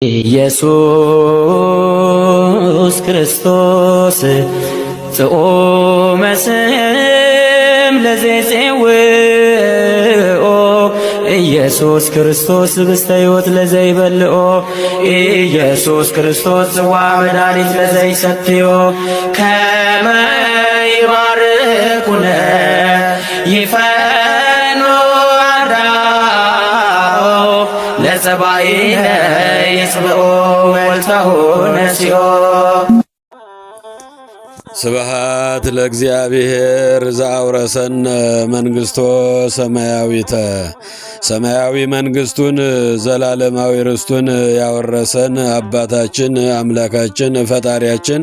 ኢየሱስ ክርስቶስ ጽኦመ ስም ለዘይጼውኦ ኢየሱስ ክርስቶስ ብስተ ሕይወት ለዘይበልኦ ኢየሱስ ክርስቶስ ጽዋ መድኃኒት ለዘይሰትዮ ከመ ይባርኩነ ይፈኖ አዳኦ ለጸባኢነ ይጽብኦ ወልተሁ ነሲኦ። ስብሐት ለእግዚአብሔር ዘአውረሰነ መንግሥቶ ሰማያዊተ። ሰማያዊ መንግሥቱን ዘላለማዊ ርስቱን ያወረሰን አባታችን አምላካችን ፈጣሪያችን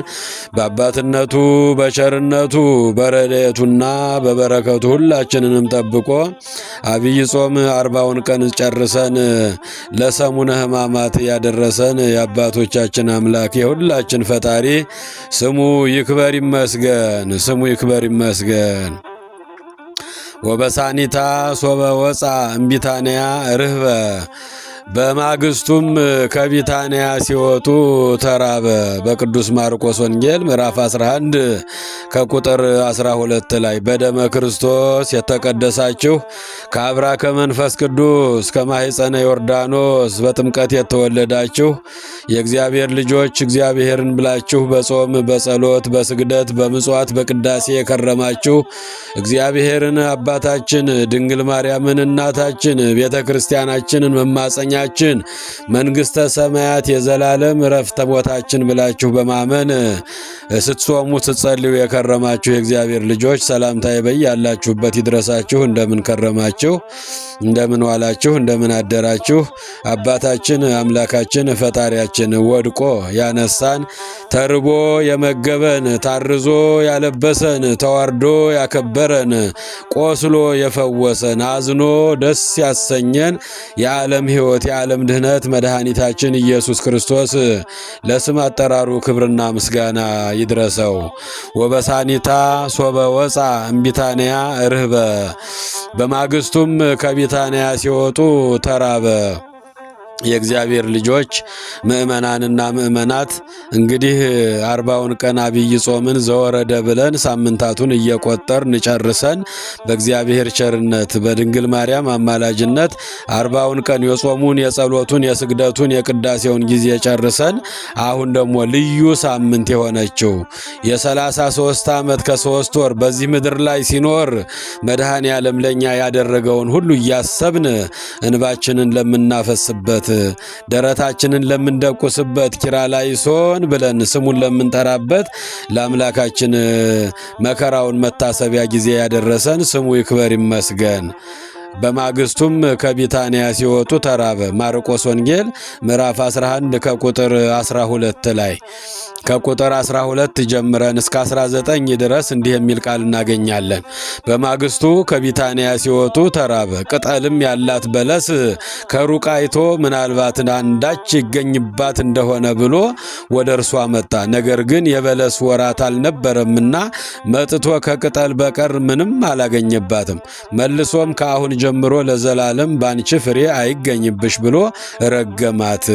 በአባትነቱ በቸርነቱ በረድኤቱና በበረከቱ ሁላችንንም ጠብቆ አብይ ጾም 40ውን ቀን ጨርሰን ለሰሙነ ሕማማት ያደረሰን የአባቶቻችን አምላክ የሁላችን ፈጣሪ ስሙ ይክበር ይመስገን። ስሙ ይክበር ይመስገን። ወበሳኒታ ሶበ ወፃ እምቢታንያ ርህበ። በማግስቱም ከቢታንያ ሲወጡ ተራበ። በቅዱስ ማርቆስ ወንጌል ምዕራፍ 11 ከቁጥር 12 ላይ በደመ ክርስቶስ የተቀደሳችሁ ከአብራ ከመንፈስ ቅዱስ ከማኅፀነ ዮርዳኖስ በጥምቀት የተወለዳችሁ የእግዚአብሔር ልጆች እግዚአብሔርን ብላችሁ በጾም በጸሎት በስግደት በምጽዋት በቅዳሴ የከረማችሁ እግዚአብሔርን አባታችን ድንግል ማርያምን እናታችን ቤተ ክርስቲያናችንን መማፀኛችን መንግሥተ ሰማያት የዘላለም ረፍተ ቦታችን ብላችሁ በማመን ስትጾሙ ስትጸልዩ የከረማችሁ የእግዚአብሔር ልጆች ሰላምታዬ በያላችሁበት ይድረሳችሁ። እንደምን ከረማችሁ? እንደምን ዋላችሁ? እንደምን አደራችሁ? አባታችን አምላካችን ፈጣሪያችን ወድቆ ያነሳን፣ ተርቦ የመገበን፣ ታርዞ ያለበሰን፣ ተዋርዶ ያከበረን፣ ቆስሎ የፈወሰን፣ አዝኖ ደስ ያሰኘን የዓለም ሕይወት የዓለም ድህነት መድኃኒታችን ኢየሱስ ክርስቶስ ለስም አጠራሩ ክብርና ምስጋና ይድረሰው። ወበሳኒታ ሶበ ወፃ እምቢታንያ ርህበ። በማግስቱም ከቢታንያ ሲወጡ ተራበ። የእግዚአብሔር ልጆች ምእመናንና ምእመናት እንግዲህ 40ውን ቀን አብይ ጾምን ዘወረደ ብለን ሳምንታቱን እየቆጠርን ጨርሰን በእግዚአብሔር ቸርነት በድንግል ማርያም አማላጅነት 40ውን ቀን የጾሙን የጸሎቱን የስግደቱን የቅዳሴውን ጊዜ ጨርሰን አሁን ደግሞ ልዩ ሳምንት የሆነችው የ33 ዓመት ከ3 ወር በዚህ ምድር ላይ ሲኖር መድኃኔ ዓለም ለኛ ያደረገውን ሁሉ እያሰብን እንባችንን ለምናፈስበት ደረታችንን ለምንደቁስበት ኪርያላይሶን ብለን ስሙን ለምንጠራበት ለአምላካችን መከራውን መታሰቢያ ጊዜ ያደረሰን ስሙ ይክበር ይመስገን። በማግስቱም ከቢታንያ ሲወጡ ተራበ። ማርቆስ ወንጌል ምዕራፍ 11 ከቁጥር 12 ላይ ከቁጥር 12 ጀምረን እስከ 19 ድረስ እንዲህ የሚል ቃል እናገኛለን። በማግስቱ ከቢታንያ ሲወጡ ተራበ። ቅጠልም ያላት በለስ ከሩቅ አይቶ ምናልባት አንዳች ይገኝባት እንደሆነ ብሎ ወደ እርሷ መጣ። ነገር ግን የበለስ ወራት አልነበረምና መጥቶ ከቅጠል በቀር ምንም አላገኘባትም። መልሶም ከአሁን ጀምሮ ለዘላለም ባንቺ ፍሬ አይገኝብሽ ብሎ ረገማት።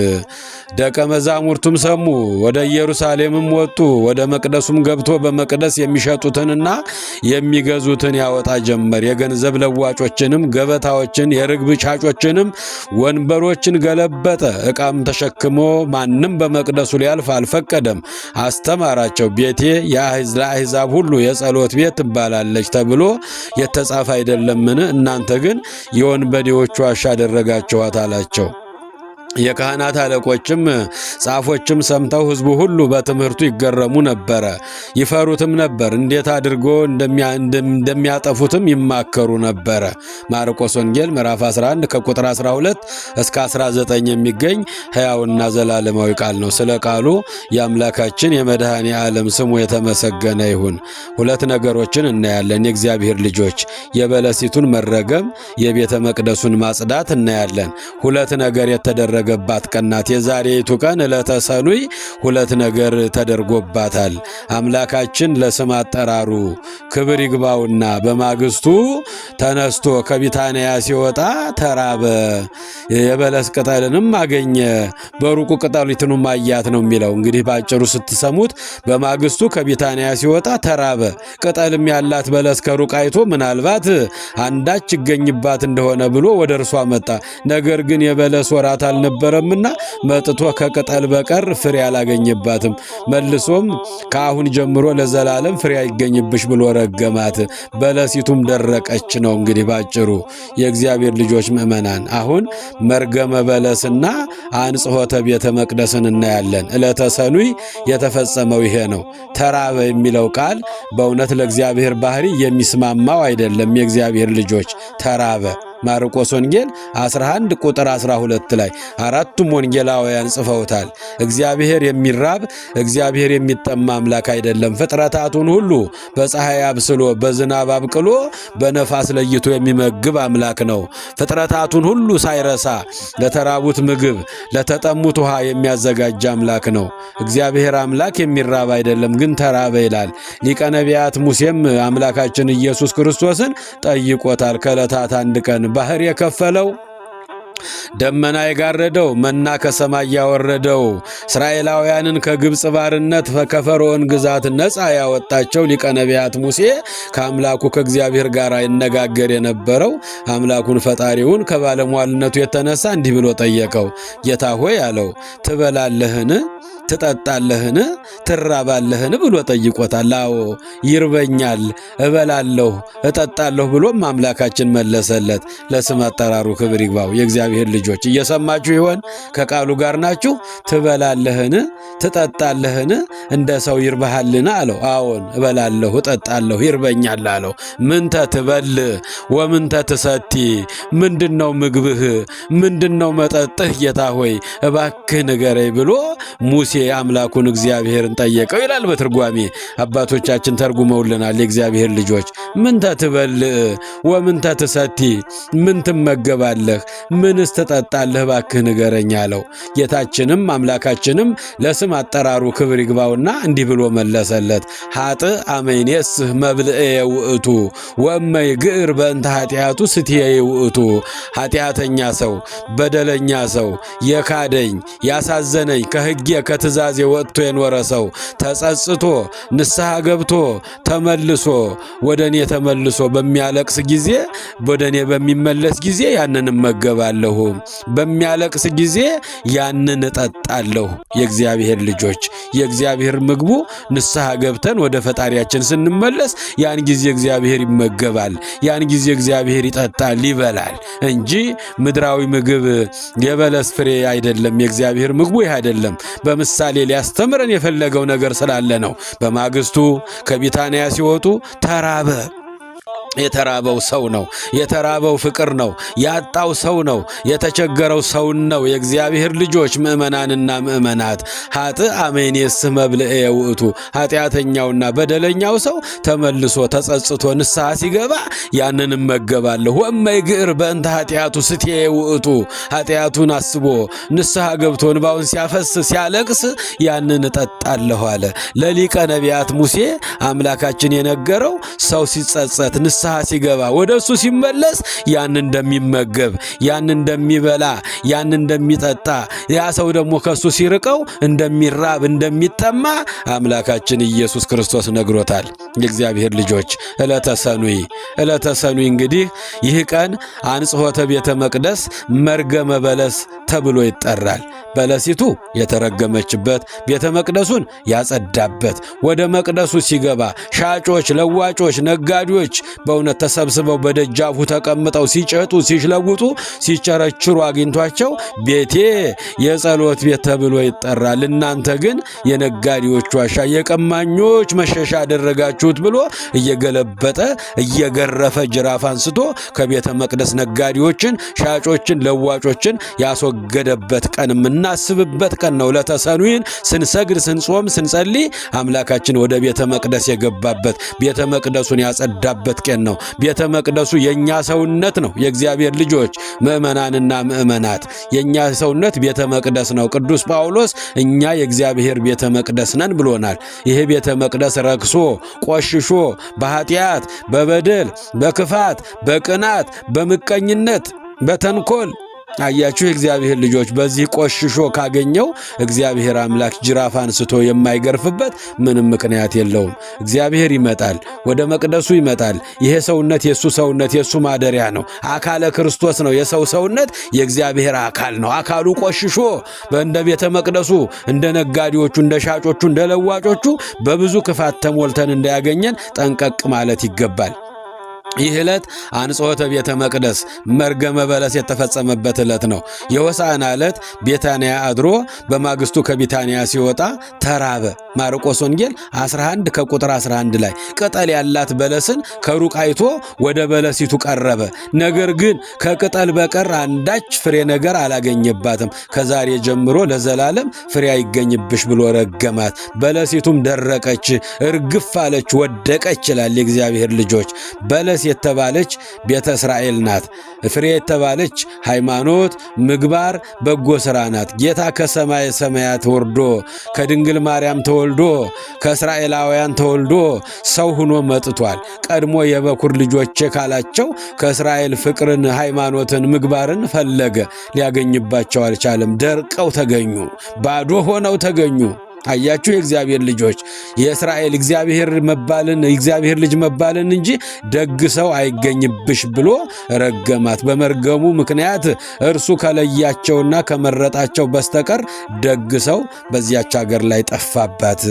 ደቀ መዛሙርቱም ሰሙ። ወደ ኢየሩሳሌምም ወጡ። ወደ መቅደሱም ገብቶ በመቅደስ የሚሸጡትንና የሚገዙትን ያወጣ ጀመር። የገንዘብ ለዋጮችንም ገበታዎችን፣ የርግብ ሻጮችንም ወንበሮችን ገለበጠ። ዕቃም ተሸክሞ ማንም በመቅደሱ ሊያልፍ አልፈቀደም። አስተማራቸው። ቤቴ ለአሕዛብ ሁሉ የጸሎት ቤት ትባላለች ተብሎ የተጻፈ አይደለምን? እናንተ ግን የወንበዴዎች ዋሻ አደረጋችኋት አላቸው። የካህናት አለቆችም ጻፎችም ሰምተው ሕዝቡ ሁሉ በትምህርቱ ይገረሙ ነበረ፣ ይፈሩትም ነበር። እንዴት አድርጎ እንደሚያጠፉትም ይማከሩ ነበረ። ማርቆስ ወንጌል ምዕራፍ 11 ከቁጥር 12 እስከ 19 የሚገኝ ሕያውና ዘላለማዊ ቃል ነው። ስለ ቃሉ የአምላካችን የመድኃኔ ዓለም ስሙ የተመሰገነ ይሁን። ሁለት ነገሮችን እናያለን። የእግዚአብሔር ልጆች የበለሲቱን መረገም፣ የቤተ መቅደሱን ማጽዳት እናያለን። ሁለት ነገር የተደረገ የተደረገባት ቀን ናት። የዛሬቱ ቀን ዕለተ ሰኑይ ሁለት ነገር ተደርጎባታል። አምላካችን ለስም አጠራሩ ክብር ይግባውና በማግስቱ ተነስቶ ከቢታንያ ሲወጣ ተራበ፣ የበለስ ቅጠልንም አገኘ፣ በሩቁ ቅጠሊቱንም አያት ነው የሚለው። እንግዲህ ባጭሩ ስትሰሙት በማግስቱ ከቢታንያ ሲወጣ ተራበ። ቅጠልም ያላት በለስ ከሩቅ አይቶ ምናልባት አንዳች ይገኝባት እንደሆነ ብሎ ወደ እርሷ መጣ። ነገር ግን የበለስ ወራት አልነበረምና መጥቶ ከቅጠል በቀር ፍሬ አላገኘባትም። መልሶም ከአሁን ጀምሮ ለዘላለም ፍሬ አይገኝብሽ ብሎ ረገማት። በለሲቱም ደረቀች ነው። እንግዲህ ባጭሩ የእግዚአብሔር ልጆች ምእመናን አሁን መርገመ በለስና አንጽሖተ ቤተ መቅደስን እናያለን። ዕለተ ሰኑይ የተፈጸመው ይሄ ነው። ተራበ የሚለው ቃል በእውነት ለእግዚአብሔር ባህሪ የሚስማማው አይደለም። የእግዚአብሔር ልጆች ተራበ ማርቆስ ወንጌል 11 ቁጥር 12 ላይ አራቱም ወንጌላውያን ጽፈውታል። እግዚአብሔር የሚራብ እግዚአብሔር የሚጠማ አምላክ አይደለም። ፍጥረታቱን ሁሉ በፀሐይ አብስሎ በዝናብ አብቅሎ በነፋስ ለይቶ የሚመግብ አምላክ ነው። ፍጥረታቱን ሁሉ ሳይረሳ ለተራቡት ምግብ ለተጠሙት ውሃ የሚያዘጋጅ አምላክ ነው። እግዚአብሔር አምላክ የሚራብ አይደለም፣ ግን ተራበ ይላል። ሊቀ ነቢያት ሙሴም አምላካችን ኢየሱስ ክርስቶስን ጠይቆታል። ከዕለታት አንድ ቀን ባህር የከፈለው ደመና የጋረደው መና ከሰማይ ያወረደው እስራኤላውያንን ከግብፅ ባርነት ከፈርዖን ግዛት ነፃ ያወጣቸው ሊቀ ነቢያት ሙሴ ከአምላኩ ከእግዚአብሔር ጋር ይነጋገር የነበረው አምላኩን ፈጣሪውን ከባለሟልነቱ የተነሳ እንዲህ ብሎ ጠየቀው። ጌታ ሆይ አለው፣ ትበላለህን? ትጠጣለህን? ትራባለህን? ብሎ ጠይቆታል። አዎ ይርበኛል፣ እበላለሁ፣ እጠጣለሁ ብሎም አምላካችን መለሰለት። ለስም አጠራሩ ክብር ይግባው። የእግዚአብሔር ልጆች እየሰማችሁ ይሆን? ከቃሉ ጋር ናችሁ? ትበላለህን? ትጠጣለህን? እንደ ሰው ይርባሃልን? አለው። አዎን እበላለሁ፣ እጠጣለሁ፣ ይርበኛል አለው። ምንተ ትበል ወምንተ ትሰቲ? ምንድነው ምግብህ? ምንድነው መጠጥህ? ጌታ ሆይ እባክህ ንገረኝ ብሎ ሙሴ አምላኩን እግዚአብሔርን ጠየቀው ይላል በትርጓሜ አባቶቻችን ተርጉመውልናል። የእግዚአብሔር ልጆች ምንተ ትበልዕ ወምንተ ትሰቲ? ምን ትመገባለህ? ምንስ ትጠጣለህ? እባክህ ንገረኝ አለው። ጌታችንም አምላካችንም ለስም አጠራሩ ክብር ይግባውና እንዲህ ብሎ መለሰለት። ኃጥእ አመይኔስህ መብልዕየ ውእቱ ወእመይ ግዕር በእንተ ኃጢአቱ ስትየ ውእቱ። ኃጢአተኛ ሰው በደለኛ ሰው የካደኝ ያሳዘነኝ ከሕጌ ከትእዛዜ ወጥቶ የኖረ ሰው ተጸጽቶ ንስሐ ገብቶ ተመልሶ ወደ እኔ ተመልሶ በሚያለቅስ ጊዜ ወደ እኔ በሚመለስ ጊዜ ያንን እመገባለሁ፣ በሚያለቅስ ጊዜ ያንን እጠጣለሁ። የእግዚአብሔር ልጆች የእግዚአብሔር ምግቡ ንስሐ ገብተን ወደ ፈጣሪያችን ስንመለስ ያን ጊዜ እግዚአብሔር ይመገባል፣ ያን ጊዜ እግዚአብሔር ይጠጣል ይበላል እንጂ ምድራዊ ምግብ የበለስ ፍሬ አይደለም። የእግዚአብሔር ምግቡ ይህ አይደለም። በምሳሌ ሊያስተምረን የፈለገው ነገር ስላለ ነው። በማግስቱ ከቢታንያ ሲወጡ ተራበ። የተራበው ሰው ነው። የተራበው ፍቅር ነው። ያጣው ሰው ነው። የተቸገረው ሰውን ነው። የእግዚአብሔር ልጆች ምእመናንና ምእመናት ኃጥእ አመይኔስህ መብልዕየ ውእቱ። ኃጢአተኛውና በደለኛው ሰው ተመልሶ ተጸጽቶ ንስሐ ሲገባ ያንን እመገባለሁ። ወእመይ ግዕር በእንተ ኃጢአቱ ስትየ ውእቱ። ኃጢአቱን አስቦ ንስሐ ገብቶ እንባውን ሲያፈስ ሲያለቅስ ያንን እጠጣለሁ አለ። ለሊቀ ነቢያት ሙሴ አምላካችን የነገረው ሰው ሲጸጸት ንስሐ ሲገባ ወደ እሱ ሲመለስ ያን እንደሚመገብ ያን እንደሚበላ ያን እንደሚጠጣ ያ ሰው ደግሞ ከሱ ሲርቀው እንደሚራብ እንደሚጠማ አምላካችን ኢየሱስ ክርስቶስ ነግሮታል። የእግዚአብሔር ልጆች ዕለተ ሰኑይ እንግዲህ ይህ ቀን አንጽሖተ ቤተ መቅደስ መርገመ በለስ ተብሎ ይጠራል። በለሲቱ የተረገመችበት ቤተ መቅደሱን ያጸዳበት ወደ መቅደሱ ሲገባ ሻጮች፣ ለዋጮች፣ ነጋዴዎች በእውነት ተሰብስበው በደጃፉ ተቀምጠው ሲጨጡ ሲሽለውጡ ሲቸረችሩ አግኝቷቸው ቤቴ የጸሎት ቤት ተብሎ ይጠራል፣ እናንተ ግን የነጋዴዎች ዋሻ የቀማኞች መሸሻ አደረጋችሁት ብሎ እየገለበጠ እየገረፈ ጅራፍ አንስቶ ከቤተ መቅደስ ነጋዴዎችን፣ ሻጮችን፣ ለዋጮችን ያስወገደ የተወገደበት ቀን የምናስብበት ቀን ነው። ዕለተ ሰኑይን ስንሰግድ፣ ስንጾም፣ ስንጸልይ አምላካችን ወደ ቤተ መቅደስ የገባበት ቤተ መቅደሱን ያጸዳበት ቀን ነው። ቤተ መቅደሱ የኛ ሰውነት ነው። የእግዚአብሔር ልጆች ምእመናንና ምእመናት የኛ ሰውነት ቤተ መቅደስ ነው። ቅዱስ ጳውሎስ እኛ የእግዚአብሔር ቤተ መቅደስ ነን ብሎናል። ይሄ ቤተ መቅደስ ረክሶ ቆሽሾ በኃጢአት በበደል በክፋት በቅናት በምቀኝነት በተንኮል አያችሁ የእግዚአብሔር ልጆች በዚህ ቆሽሾ ካገኘው እግዚአብሔር አምላክ ጅራፍ አንስቶ የማይገርፍበት ምንም ምክንያት የለውም። እግዚአብሔር ይመጣል፣ ወደ መቅደሱ ይመጣል። ይሄ ሰውነት የሱ ሰውነት የሱ ማደሪያ ነው። አካለ ክርስቶስ ነው። የሰው ሰውነት የእግዚአብሔር አካል ነው። አካሉ ቆሽሾ እንደ ቤተ መቅደሱ እንደ ነጋዴዎቹ፣ እንደ ሻጮቹ፣ እንደ ለዋጮቹ በብዙ ክፋት ተሞልተን እንዳያገኘን ጠንቀቅ ማለት ይገባል። ይህ ዕለት አንጽሖተ ቤተ መቅደስ መርገመ በለስ የተፈጸመበት ዕለት ነው። የሆሳዕና ዕለት ቤታንያ አድሮ በማግስቱ ከቢታንያ ሲወጣ ተራበ። ማርቆስ ወንጌል 11 ከቁጥር 11 ላይ ቅጠል ያላት በለስን ከሩቅ አይቶ ወደ በለሲቱ ቀረበ። ነገር ግን ከቅጠል በቀር አንዳች ፍሬ ነገር አላገኘባትም። ከዛሬ ጀምሮ ለዘላለም ፍሬ አይገኝብሽ ብሎ ረገማት። በለሲቱም ደረቀች፣ እርግፍ አለች፣ ወደቀች ይላል የእግዚአብሔር ልጆች። በለስ የተባለች ቤተ እስራኤል ናት። ፍሬ የተባለች ሃይማኖት፣ ምግባር፣ በጎ ሥራ ናት። ጌታ ከሰማይ ሰማያት ወርዶ ከድንግል ማርያም ተወልዶ ከእስራኤላውያን ተወልዶ ሰው ሆኖ መጥቷል። ቀድሞ የበኩር ልጆቼ ካላቸው ከእስራኤል ፍቅርን፣ ሃይማኖትን፣ ምግባርን ፈለገ። ሊያገኝባቸው አልቻለም። ደርቀው ተገኙ። ባዶ ሆነው ተገኙ። አያችሁ የእግዚአብሔር ልጆች የእስራኤል እግዚአብሔር ልጅ መባልን እንጂ ደግ ሰው አይገኝብሽ ብሎ ረገማት። በመርገሙ ምክንያት እርሱ ከለያቸውና ከመረጣቸው በስተቀር ደግ ሰው በዚያች ሀገር ላይ ጠፋባት።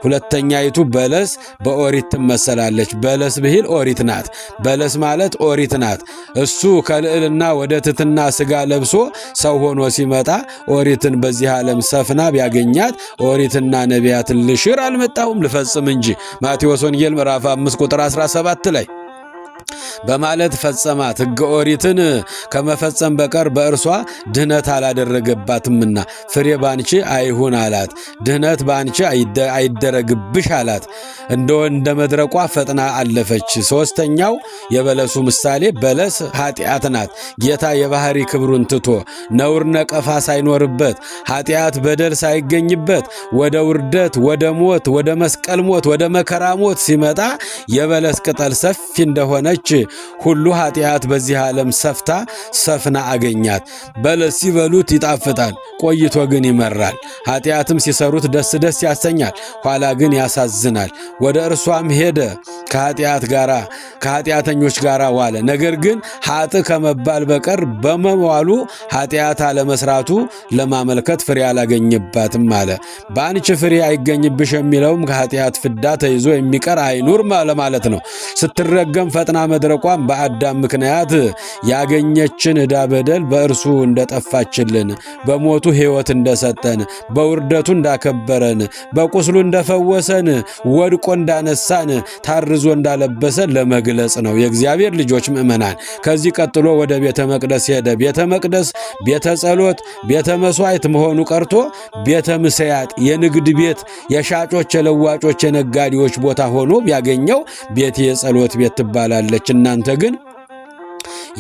ሁለተኛይቱ በለስ በኦሪት ትመሰላለች። በለስ ብሂል ኦሪት ናት። በለስ ማለት ኦሪት ናት። እሱ ከልዕልና ወደ ትሕትና ሥጋ ለብሶ ሰው ሆኖ ሲመጣ ኦሪትን በዚህ ዓለም ሰፍና ቢያገኛት ኦሪትና ነቢያትን ልሽር አልመጣሁም ልፈጽም እንጂ ማቴዎስ ወንጌል ምዕራፍ 5 ቁጥር 17 ላይ በማለት ፈጸማት። ሕገ ኦሪትን ከመፈጸም በቀር በእርሷ ድህነት አላደረገባትምና ፍሬ ባንቺ አይሁን አላት። ድህነት ባንቺ አይደረግብሽ አላት። እንደ መድረቋ ፈጥና አለፈች። ሦስተኛው የበለሱ ምሳሌ በለስ ኃጢአት ናት። ጌታ የባህሪ ክብሩን ትቶ ነውር ነቀፋ ሳይኖርበት ኃጢአት በደል ሳይገኝበት ወደ ውርደት፣ ወደ ሞት፣ ወደ መስቀል ሞት፣ ወደ መከራ ሞት ሲመጣ የበለስ ቅጠል ሰፊ እንደሆነች ሁሉ ኃጢአት በዚህ ዓለም ሰፍና አገኛት። በለስ ሲበሉት ይጣፍጣል፣ ቆይቶ ግን ይመራል። ኃጢአትም ሲሰሩት ደስ ደስ ያሰኛል፣ ኋላ ግን ያሳዝናል። ወደ እርሷም ሄደ፣ ከኃጢአተኞች ጋር ዋለ። ነገር ግን ኃጥእ ከመባል በቀር በመዋሉ ኃጢአት አለመስራቱ ለማመልከት ፍሬ አላገኘባትም አለ። በአንቺ ፍሬ አይገኝብሽ የሚለውም ከኃጢአት ፍዳ ተይዞ የሚቀር አይኑር ማለት ነው። ስትረገም ፈጥና መድረቋም በአዳም ምክንያት ያገኘችን ዕዳ በደል በእርሱ እንደጠፋችልን፣ በሞቱ ሕይወት እንደሰጠን፣ በውርደቱ እንዳከበረን፣ በቁስሉ እንደፈወሰን፣ ወድቆ እንዳነሳን፣ ታርዞ እንዳለበሰን ለመግለጽ ነው። የእግዚአብሔር ልጆች ምእመናን ከዚህ ቀጥሎ ወደ ቤተ መቅደስ ሄደ። ቤተ መቅደስ ቤተ ጸሎት፣ ቤተ መሥዋዕት መሆኑ ቀርቶ ቤተ ምስያጥ የንግድ ቤት፣ የሻጮች፣ የለዋጮች፣ የነጋዴዎች ቦታ ሆኖ ቢያገኘው ቤት የጸሎት ቤት ትባላለች። እናንተ ግን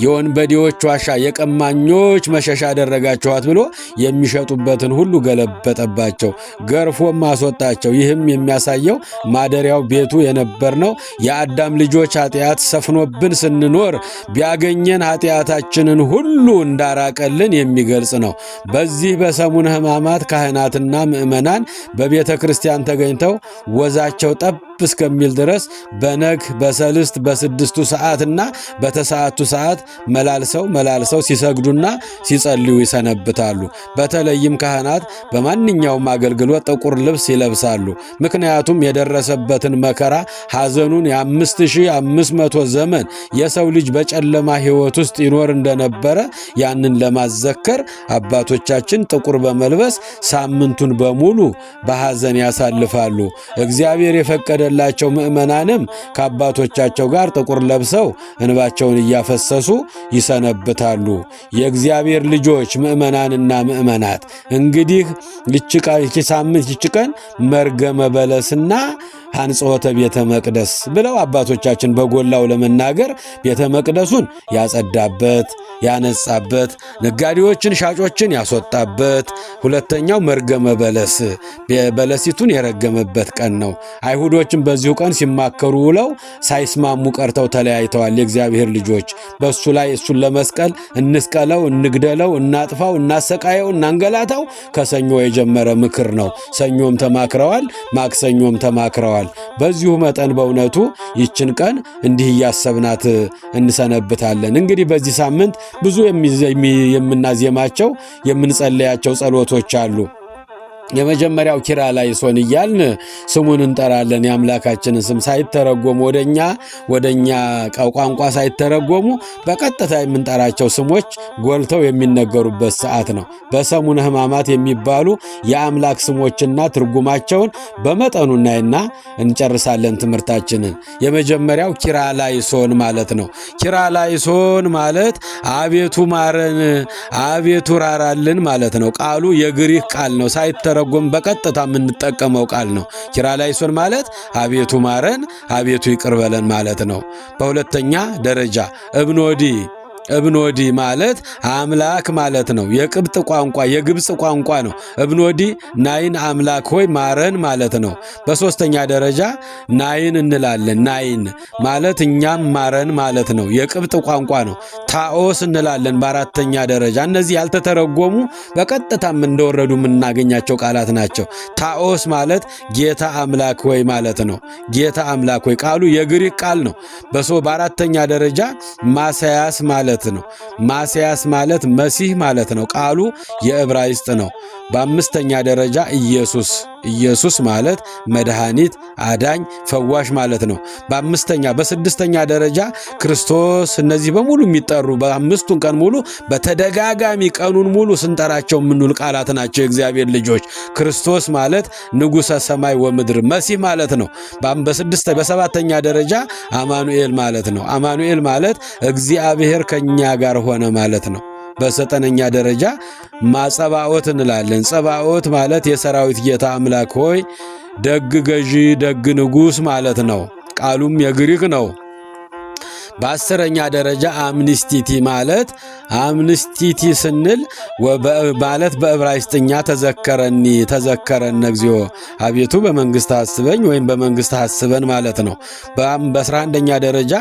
የወንበዴዎች ዋሻ፣ የቀማኞች መሸሻ አደረጋችኋት ብሎ የሚሸጡበትን ሁሉ ገለበጠባቸው፣ ገርፎም አስወጣቸው። ይህም የሚያሳየው ማደሪያው ቤቱ የነበርነው የአዳም ልጆች ኃጢአት ሰፍኖብን ስንኖር ቢያገኘን ኃጢአታችንን ሁሉ እንዳራቀልን የሚገልጽ ነው። በዚህ በሰሙነ ሕማማት ካህናትና ምእመናን በቤተ ክርስቲያን ተገኝተው ወዛቸው ጠብ እስከሚል ድረስ በነግ በሰልስት በስድስቱ ሰዓትና በተሰዓቱ ሰዓት መላልሰው ሲሰግዱና ሲጸልዩ ይሰነብታሉ። በተለይም ካህናት በማንኛውም አገልግሎት ጥቁር ልብስ ይለብሳሉ። ምክንያቱም የደረሰበትን መከራ ሐዘኑን የ5500 ዘመን የሰው ልጅ በጨለማ ሕይወት ውስጥ ይኖር እንደነበረ ያንን ለማዘከር አባቶቻችን ጥቁር በመልበስ ሳምንቱን በሙሉ በሐዘን ያሳልፋሉ። እግዚአብሔር የፈቀደ የታወጀላቸው ምእመናንም ከአባቶቻቸው ጋር ጥቁር ለብሰው እንባቸውን እያፈሰሱ ይሰነብታሉ። የእግዚአብሔር ልጆች ምእመናንና ምእመናት እንግዲህ ይቺ ሳምንት ይቺ ቀን መርገመ በለስና ሐንጾተ ቤተ መቅደስ ብለው አባቶቻችን በጎላው ለመናገር ቤተ መቅደሱን ያጸዳበት ያነጻበት፣ ነጋዴዎችን ሻጮችን ያስወጣበት፣ ሁለተኛው መርገመ በለስ በለሲቱን የረገመበት ቀን ነው። አይሁዶችን በዚሁ ቀን ሲማከሩ ውለው ሳይስማሙ ቀርተው ተለያይተዋል። የእግዚአብሔር ልጆች በሱ ላይ እሱን ለመስቀል እንስቀለው፣ እንግደለው፣ እናጥፋው፣ እናሰቃየው፣ እናንገላታው ከሰኞ የጀመረ ምክር ነው። ሰኞም ተማክረዋል፣ ማክሰኞም ተማክረዋል። በዚሁ መጠን በእውነቱ ይችን ቀን እንዲህ እያሰብናት እንሰነብታለን። እንግዲህ በዚህ ሳምንት ብዙ የምናዜማቸው የምንጸለያቸው ጸሎቶች አሉ። የመጀመሪያው ኪርያላይሶን እያልን ስሙን እንጠራለን። የአምላካችንን ስም ሳይተረጎሙ ወደኛ ቋንቋ ሳይተረጎሙ በቀጥታ የምንጠራቸው ስሞች ጎልተው የሚነገሩበት ሰዓት ነው። በሰሙነ ሕማማት የሚባሉ የአምላክ ስሞችና ትርጉማቸውን በመጠኑ እናይና እንጨርሳለን ትምህርታችንን። የመጀመሪያው ኪርያላይሶን ማለት ነው። ኪርያላይሶን ማለት አቤቱ ማረን፣ አቤቱ ራራልን ማለት ነው። ቃሉ የግሪክ ቃል ነው። ሳይተረጎም በቀጥታ የምንጠቀመው ቃል ነው። ኪርያላይሶን ማለት አቤቱ ማረን፣ አቤቱ ይቅር በለን ማለት ነው። በሁለተኛ ደረጃ እብኖዲ ማለት አምላክ ማለት ነው። የቅብጥ ቋንቋ የግብፅ ቋንቋ ነው። እብኖዲ ናይን አምላክ ሆይ ማረን ማለት ነው። በሶስተኛ ደረጃ ናይን እንላለን። ናይን ማለት እኛም ማረን ማለት ነው። የቅብጥ ቋንቋ ነው። ታኦስ እንላለን በአራተኛ ደረጃ። እነዚህ ያልተተረጎሙ በቀጥታም እንደወረዱ የምናገኛቸው ቃላት ናቸው። ታኦስ ማለት ጌታ አምላክ ሆይ ማለት ነው። ጌታ አምላክ ሆይ ቃሉ የግሪክ ቃል ነው። በአራተኛ ደረጃ ማስያስ ማለት ነው። ማስያስ ማለት መሲህ ማለት ነው። ቃሉ የዕብራይስጥ ነው። በአምስተኛ ደረጃ ኢየሱስ ማለት መድኃኒት፣ አዳኝ፣ ፈዋሽ ማለት ነው። በስድስተኛ ደረጃ ክርስቶስ። እነዚህ በሙሉ የሚጠሩ በአምስቱን ቀን ሙሉ በተደጋጋሚ ቀኑን ሙሉ ስንጠራቸው የምንውል ቃላት ናቸው። የእግዚአብሔር ልጆች ክርስቶስ ማለት ንጉሠ ሰማይ ወምድር መሲህ ማለት ነው። በሰባተኛ ደረጃ አማኑኤል ማለት ነው። አማኑኤል ማለት እግዚአብሔር ከኛ ጋር ሆነ ማለት ነው። በዘጠነኛ ደረጃ ማጸባኦት እንላለን። ጸባኦት ማለት የሰራዊት ጌታ አምላክ ሆይ ደግ ገዢ፣ ደግ ንጉሥ ማለት ነው። ቃሉም የግሪክ ነው። በአስረኛ ደረጃ አምኒስቲቲ ማለት አምኒስቲቲ ስንል ማለት በዕብራይስጥኛ ተዘከረን እግዚኦ አቤቱ በመንግሥት አስበኝ ወይም በመንግሥት አስበን ማለት ነው። በ11ኛ ደረጃ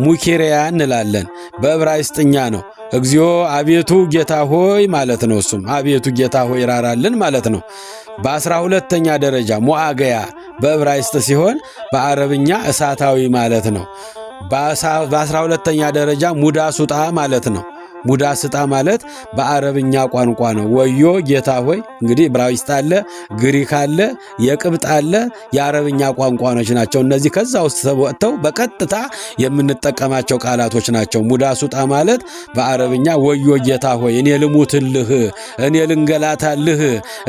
ሙኪሪያ እንላለን። በዕብራይስጥኛ ነው። እግዚኦ አቤቱ ጌታ ሆይ ማለት ነው። እሱም አቤቱ ጌታ ሆይ ራራልን ማለት ነው። በ12ኛ ደረጃ ሙአገያ በዕብራይስጥ ሲሆን በአረብኛ እሳታዊ ማለት ነው። በ12ኛ ደረጃ ሙዳ ሱጣ ማለት ነው። ሙዳ ስጣ ማለት በአረብኛ ቋንቋ ነው። ወዮ ጌታ ሆይ እንግዲህ ዕብራይስጥ አለ፣ ግሪክ አለ፣ የቅብጥ አለ፣ የአረብኛ ቋንቋዎች ናቸው። እነዚህ ከዛ ውስጥ ወጥተው በቀጥታ የምንጠቀማቸው ቃላቶች ናቸው። ሙዳ ሱጣ ማለት በአረብኛ ወዮ ጌታ ሆይ እኔ ልሙትልህ፣ እኔ ልንገላታልህ፣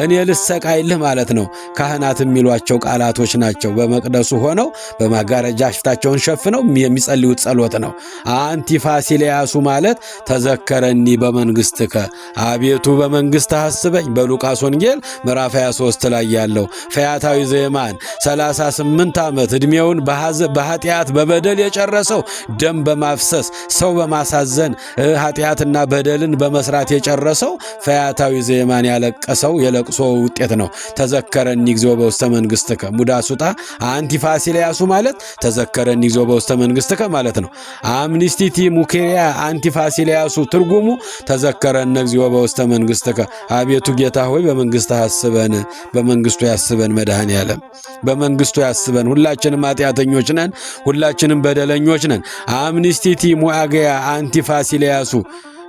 እኔ ልሰቃይልህ ማለት ነው። ካህናት የሚሏቸው ቃላቶች ናቸው። በመቅደሱ ሆነው በማጋረጃ ፊታቸውን ሸፍነው የሚጸልዩት ጸሎት ነው። አንቲፋሲሊያሱ ማለት ተዘከረኒ በመንግሥትከ አቤቱ በመንግሥት አስበኝ በሉቃስ ወንጌል ምዕራፍ 23 ላይ ያለው ፈያታዊ ዘየማን 38 ዓመት ዕድሜውን በኃጢአት በበደል የጨረሰው ደም በማፍሰስ ሰው በማሳዘን ኃጢአትና በደልን በመስራት የጨረሰው ፈያታዊ ዘየማን ያለቀሰው የለቅሶ ውጤት ነው። ተዘከረኒ እግዚኦ በውስተ መንግሥትከ ሙዳ ሱጣ አንቲፋሲሊያሱ ማለት ተዘከረኒ እግዚኦ በውስተ መንግሥትከ ማለት ነው። አምኒስቲቲ ሙኬሪያ አንቲፋሲሊያሱ ትርጉሙ ተዘከረነ እግዚኦ በውስተ መንግሥትከ አቤቱ ጌታ ሆይ በመንግሥት አስበን፣ በመንግሥቱ ያስበን መድኃኔ ዓለም በመንግሥቱ ያስበን። ሁላችንም ኃጢአተኞች ነን፣ ሁላችንም በደለኞች ነን። አምኒስቲቲ ሙአገያ አንቲፋሲሊያሱ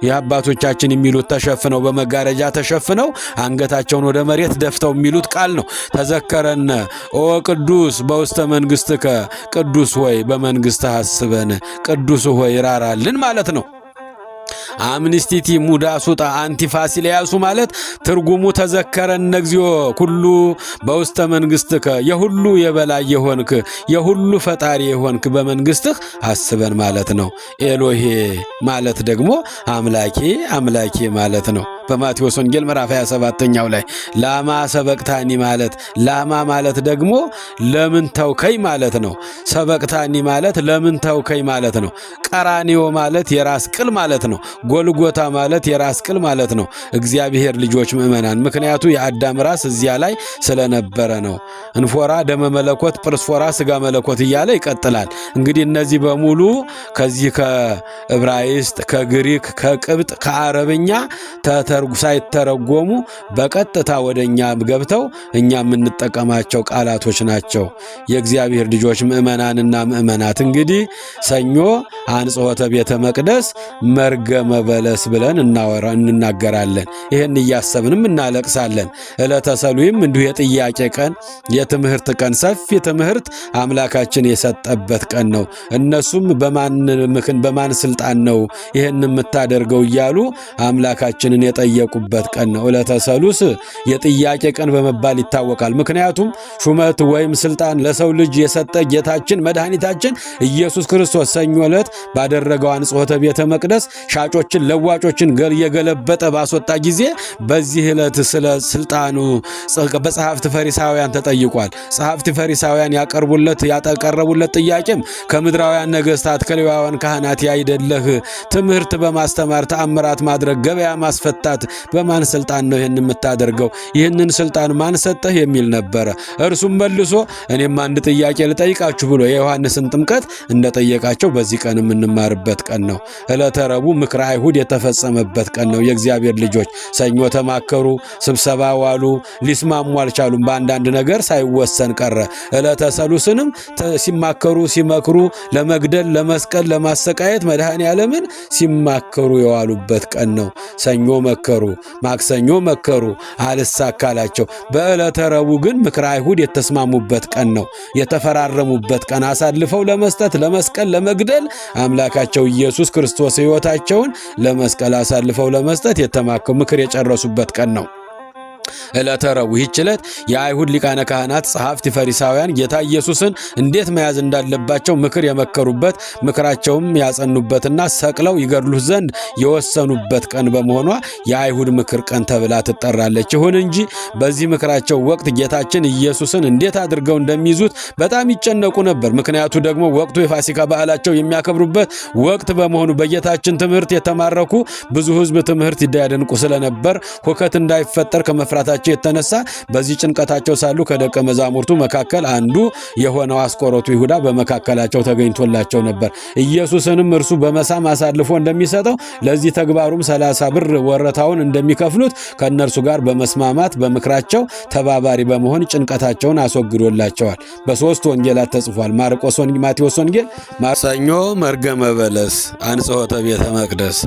የአባቶቻችን የሚሉት ተሸፍነው በመጋረጃ ተሸፍነው አንገታቸውን ወደ መሬት ደፍተው የሚሉት ቃል ነው። ተዘከረነ ኦ ቅዱስ በውስተ መንግሥትከ ቅዱስ ሆይ በመንግሥት አስበን፣ ቅዱስ ሆይ ራራልን ማለት ነው። አምንስቲቲ ሙዳሱጣ አንቲፋሲልያሱ ማለት ትርጉሙ ተዘከረነ እግዚኦ ኩሉ በውስተ መንግሥትከ የሁሉ የበላይ የሆንክ የሁሉ ፈጣሪ የሆንክ በመንግሥትህ አስበን ማለት ነው። ኤሎሄ ማለት ደግሞ አምላኬ አምላኬ ማለት ነው። በማቴዎስ ወንጌል ምዕራፍ 27ኛው ላይ ላማ ሰበቅታኒ ማለት ላማ ማለት ደግሞ ለምን ተውከኝ ማለት ነው። ሰበቅታኒ ማለት ለምን ተውከኝ ማለት ነው። ቀራኒዮ ማለት የራስ ቅል ማለት ነው። ጎልጎታ ማለት የራስ ቅል ማለት ነው። እግዚአብሔር ልጆች ምእመናን፣ ምክንያቱ የአዳም ራስ እዚያ ላይ ስለነበረ ነው። እንፎራ ደመ መለኮት ጵርስፎራ ስጋ መለኮት እያለ ይቀጥላል። እንግዲህ እነዚህ በሙሉ ከዚህ ከዕብራይስጥ ከግሪክ ከቅብጥ ከአረብኛ ሳይተረጎሙ በቀጥታ ወደኛ ገብተው እኛ የምንጠቀማቸው ቃላቶች ናቸው። የእግዚአብሔር ልጆች ምእመናንና ምእመናት እንግዲህ ሰኞ አንጽሖተ ቤተ መቅደስ መርገመ በለስ ብለን እንናገራለን። ይህን እያሰብንም እናለቅሳለን። ዕለተ ሰሉይም እንዲሁ የጥያቄ ቀን፣ የትምህርት ቀን፣ ሰፊ ትምህርት አምላካችን የሰጠበት ቀን ነው። እነሱም በማን ስልጣን ነው ይህን የምታደርገው እያሉ አምላካችንን የጠየቁበት ቀን ነው። ዕለተ ሰሉስ የጥያቄ ቀን በመባል ይታወቃል። ምክንያቱም ሹመት ወይም ስልጣን ለሰው ልጅ የሰጠ ጌታችን መድኃኒታችን ኢየሱስ ክርስቶስ ሰኞ ዕለት ባደረገው አንጽሖተ ቤተ መቅደስ ሻጮችን ለዋጮችን የገለበጠ ባስወጣ ጊዜ በዚህ ዕለት ስለ ስልጣኑ በጸሐፍት ፈሪሳውያን ተጠይቋል። ጸሐፍት ፈሪሳውያን ያቀረቡለት ጥያቄም ከምድራውያን ነገሥታት ከሌዋውያን ካህናት ያይደለህ ትምህርት በማስተማር ተአምራት ማድረግ ገበያ ማስፈታት በማን ስልጣን ነው ይህን የምታደርገው? ይህንን ስልጣን ማን ሰጠህ? የሚል ነበረ። እርሱም መልሶ እኔም አንድ ጥያቄ ልጠይቃችሁ ብሎ የዮሐንስን ጥምቀት እንደጠየቃቸው በዚህ ቀን የምንማርበት ቀን ነው። ዕለተ ረቡዕ ምክረ አይሁድ የተፈጸመበት ቀን ነው። የእግዚአብሔር ልጆች ሰኞ ተማከሩ፣ ስብሰባ ዋሉ፣ ሊስማሙ አልቻሉም። በአንዳንድ ነገር ሳይወሰን ቀረ። ዕለተ ሰሉስንም ሲማከሩ ሲመክሩ ለመግደል ለመስቀል ለማሰቃየት መድኃኔ ዓለምን ሲማከሩ የዋሉበት ቀን ነው። ሰኞ መከሩ፣ ማክሰኞ መከሩ፣ አልሳካላቸው። በዕለተ ረቡዕ ግን ምክረ አይሁድ የተስማሙበት ቀን ነው። የተፈራረሙበት ቀን አሳልፈው ለመስጠት ለመስቀል ለመግደል አምላካቸው ኢየሱስ ክርስቶስ ሕይወታቸውን ለመስቀል አሳልፈው ለመስጠት ምክር የጨረሱበት ቀን ነው። ዕለተ ረቡዕ ይህች ዕለት የአይሁድ ሊቃነ ካህናት ጸሐፍት ፈሪሳውያን ጌታ ኢየሱስን እንዴት መያዝ እንዳለባቸው ምክር የመከሩበት ምክራቸውም ያጸኑበትና ሰቅለው ይገድሉት ዘንድ የወሰኑበት ቀን በመሆኗ የአይሁድ ምክር ቀን ተብላ ትጠራለች። ይሁን እንጂ በዚህ ምክራቸው ወቅት ጌታችን ኢየሱስን እንዴት አድርገው እንደሚይዙት በጣም ይጨነቁ ነበር። ምክንያቱ ደግሞ ወቅቱ የፋሲካ በዓላቸው የሚያከብሩበት ወቅት በመሆኑ በጌታችን ትምህርት የተማረኩ ብዙ ሕዝብ ትምህርት ይዳያደንቁ ስለነበር ሁከት እንዳይፈጠር ከመፍራታቸው የተነሳ በዚህ ጭንቀታቸው ሳሉ ከደቀ መዛሙርቱ መካከል አንዱ የሆነው አስቆሮቱ ይሁዳ በመካከላቸው ተገኝቶላቸው ነበር። ኢየሱስንም እርሱ በመሳም አሳልፎ እንደሚሰጠው ለዚህ ተግባሩም 30 ብር ወረታውን እንደሚከፍሉት ከእነርሱ ጋር በመስማማት በምክራቸው ተባባሪ በመሆን ጭንቀታቸውን አስወግዶላቸዋል። በሶስት ወንጌላት ተጽፏል። ማርቆስ ወንጌል፣ ማቴዎስ ወንጌል ሰኞ መርገመ በለስ አንጽሖተ ቤተ መቅደስ፣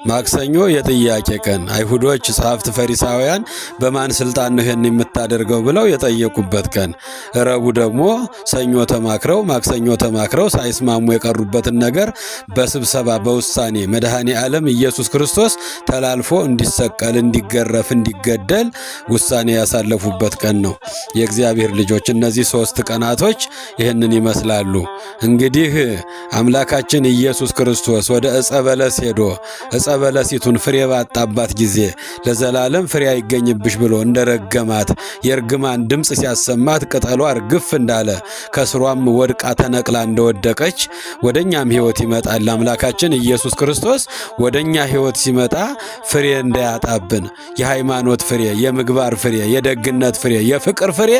ማክሰኞ የጥያቄ ቀን አይሁዶች ጸሐፍት ፈሪሳውያን በማን ስልጣን ነው ይሄን የምታደርገው ብለው የጠየቁበት ቀን፣ ረቡዕ ደግሞ ሰኞ ተማክረው ማክሰኞ ተማክረው ሳይስማሙ የቀሩበትን ነገር በስብሰባ በውሳኔ መድኃኔ ዓለም ኢየሱስ ክርስቶስ ተላልፎ እንዲሰቀል እንዲገረፍ እንዲገደል ውሳኔ ያሳለፉበት ቀን ነው። የእግዚአብሔር ልጆች እነዚህ ሶስት ቀናቶች ይህንን ይመስላሉ። እንግዲህ አምላካችን ኢየሱስ ክርስቶስ ወደ ዕፀ በለስ ሄዶ ዕፀ በለሲቱን ፍሬ ባጣባት ጊዜ ለዘላለም ፍሬ አይገኝብሽ ብሎ እንደረገማት የእርግማን ድምፅ ሲያሰማት ቅጠሏ እርግፍ እንዳለ ከስሯም ወድቃ ተነቅላ እንደወደቀች ወደኛም ሕይወት ይመጣል። አምላካችን ኢየሱስ ክርስቶስ ወደኛ ሕይወት ሲመጣ ፍሬ እንዳያጣብን የሃይማኖት ፍሬ፣ የምግባር ፍሬ፣ የደግነት ፍሬ፣ የፍቅር ፍሬ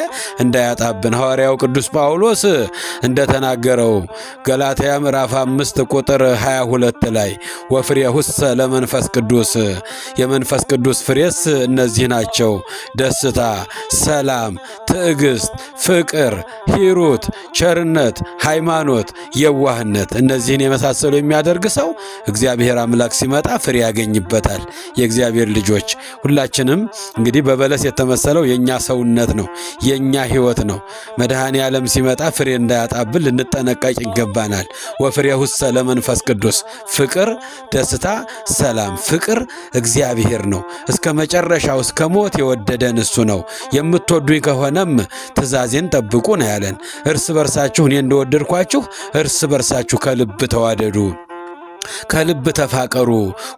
እንዳያጣብን ሐዋርያው ቅዱስ ጳውሎስ እንደተናገረው ገላትያ ምዕራፍ 5 ቁጥር 22 ላይ ወፍሬሁሰ ለመንፈስ ቅዱስ የመንፈስ ቅዱስ ፍሬስ እነዚህ ናቸው: ደስታ፣ ሰላም፣ ትዕግስት፣ ፍቅር፣ ሂሩት፣ ቸርነት፣ ሃይማኖት፣ የዋህነት እነዚህን የመሳሰሉ የሚያደርግ ሰው እግዚአብሔር አምላክ ሲመጣ ፍሬ ያገኝበታል። የእግዚአብሔር ልጆች ሁላችንም እንግዲህ በበለስ የተመሰለው የኛ ሰውነት ነው፣ የኛ ሕይወት ነው። መድኃኔ ዓለም ሲመጣ ፍሬ እንዳያጣብን ልንጠነቀቅ ይገባናል። ወፍሬሁሰ ለመንፈስ ቅዱስ ፍቅር፣ ደስታ፣ ሰላም። ፍቅር እግዚአብሔር ነው። እስከ መጨረሻው እስከ ሞት የወደደን እሱ ነው። የምትወዱኝ ከሆነም ትእዛዜን ጠብቁ ነው ያለን። እርስ በርሳችሁ እኔ እንደወደድኳችሁ እርስ በርሳችሁ ከልብ ተዋደዱ፣ ከልብ ተፋቀሩ፣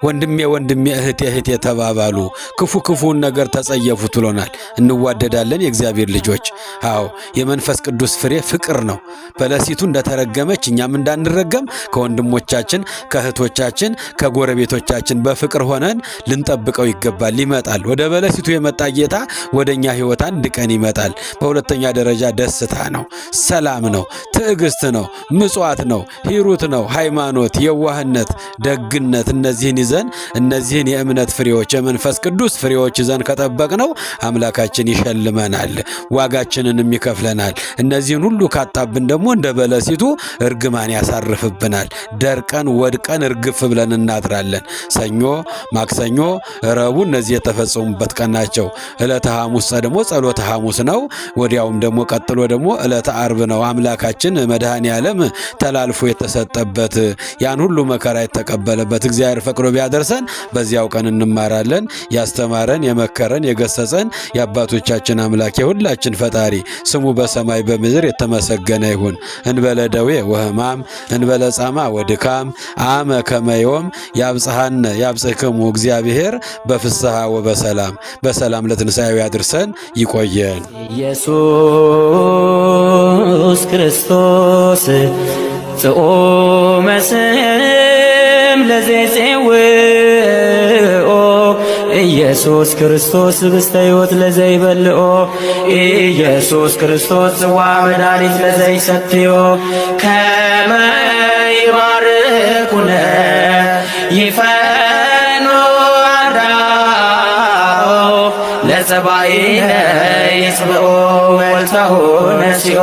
ወንድሜ ወንድሜ እህቴ እህቴ ተባባሉ፣ ክፉ ክፉን ነገር ተጸየፉት ብሎናል። እንዋደዳለን የእግዚአብሔር ልጆች። አዎ የመንፈስ ቅዱስ ፍሬ ፍቅር ነው። በለሲቱ እንደተረገመች እኛም እንዳንረገም ከወንድሞቻችን ከእህቶቻችን ከጎረቤቶቻችን በፍቅር ሆነን ልንጠብቀው ይገባል። ይመጣል። ወደ በለሲቱ የመጣ ጌታ ወደ እኛ ሕይወት አንድ ቀን ይመጣል። በሁለተኛ ደረጃ ደስታ ነው፣ ሰላም ነው፣ ትዕግስት ነው፣ ምጽዋት ነው፣ ሂሩት ነው፣ ሃይማኖት፣ የዋህነት፣ ደግነት እነዚህን ይዘን እነዚህን የእምነት ፍሬዎች የመንፈስ ቅዱስ ፍሬዎች ይዘን ከጠበቅነው አምላካችን ይሸልመናል፣ ዋጋችንንም ይከፍለናል። እነዚህን ሁሉ ካጣብን ደግሞ እንደ በለሲቱ እርግማን ያሳርፍብናል። ደርቀን ወድቀን እርግፍ ብለን እናድራለን። ሰኞ፣ ማክሰኞ፣ ረቡዕ እነዚህ የተፈጸሙበት ቀን ናቸው። ዕለተ ሐሙስ ደግሞ ጸሎተ ሐሙስ ነው። ወዲያውም ደግሞ ቀጥሎ ደግሞ ዕለተ ዓርብ ነው። አምላካችን መድኃኔ ዓለም ተላልፎ የተሰጠበት ያን ሁሉ መከራ የተቀበለበት እግዚአብሔር ፈቅዶ ቢያደርሰን በዚያው ቀን እንማራለን። ያስተማረን የመከረን የገሰጸን የአባቶቻችን አምላክ የሁላችን ፈጣሪ ስሙ በሰማይ በምድር የተመሰገነ ይሁን። እንበለ ደዌ ወሕማም እንበለ ጻማ ወድካም አመ ከመዮም ያብጽሐነ ያብጽሕክሙ እግዚአብሔር በፍስሐ ወበሰላም። በሰላም ለትንሣኤው ያድርሰን። ይቆየን። ኢየሱስ ክርስቶስ ጽኦመ ስም ለዘይጼውኦ ኢየሱስ ክርስቶስ ህብስተ ሕይወት ለዘይበልኦ ኢየሱስ ክርስቶስ ጽዋ መድኃኒት ለዘይሰትዮ ከመ ይባርኩነ ይፈኖ አዳኦ ለጸባኢነ ይጽብኦ ወልታሁ ነሲኦ